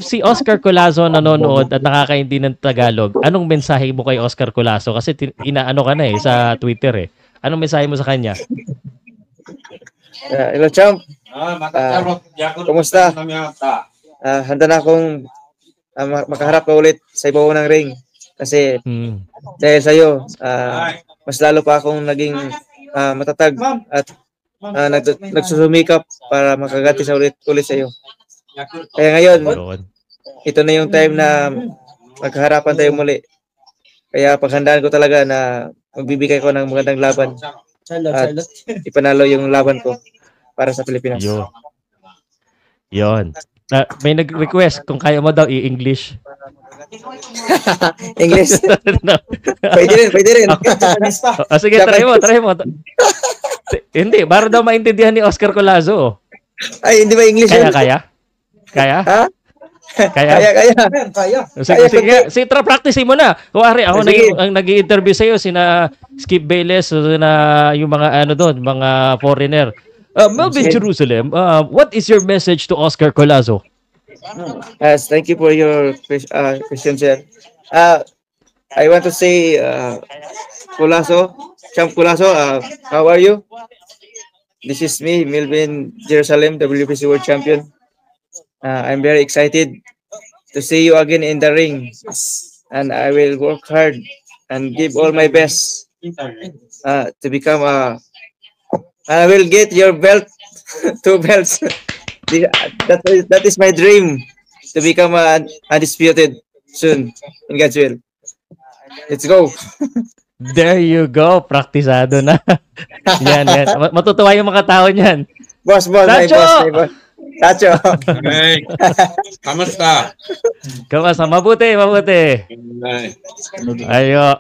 si Oscar Colazo nanonood at nakakaintindi ng Tagalog, anong mensahe mo kay Oscar Colazo? Kasi inaano ka na sa Twitter eh. Anong mensahe mo sa kanya? Hello, champ. Kumusta? Handa na akong makaharap pa ulit sa ibabaw ng ring. Kasi dahil sa'yo, mas lalo pa akong naging matatag at nagsusumikap para makagati sa ulit sa iyo. Kaya ngayon, ito na yung time na magkaharapan tayo muli. Kaya paghandaan ko talaga na magbibigay ko ng magandang laban at ipanalo yung laban ko para sa Pilipinas. Yon. May nag-request kung kaya mo daw i-English. English? Pwede rin. Sige, try mo. Hindi, para daw maintindihan ni Oscar Colazo. Ay, hindi ba English yun? Kaya? Ha? Kaya. Sige, practice mo na. Kuwari, ako na ang nag-i-interview sa'yo, sina Skip Bayless, sina yung mga mga foreigner. Melvin Jerusalem, what is your message to Oscar Colazo? Thank you for your question, sir. I want to say, Champ Colazo, how are you? This is me, Melvin Jerusalem, WBC World Champion. I'm very excited to see you again in the ring, and I will work hard and give all my best to become I will get your belt, 2 belts. That is my dream, to become undisputed soon in God's will. Let's go. There you go, praktisado na. Yan. Matutuwa yung mga tao niyan. Boss. Tacho. Hey, kamusta? Mabuti. Ayo.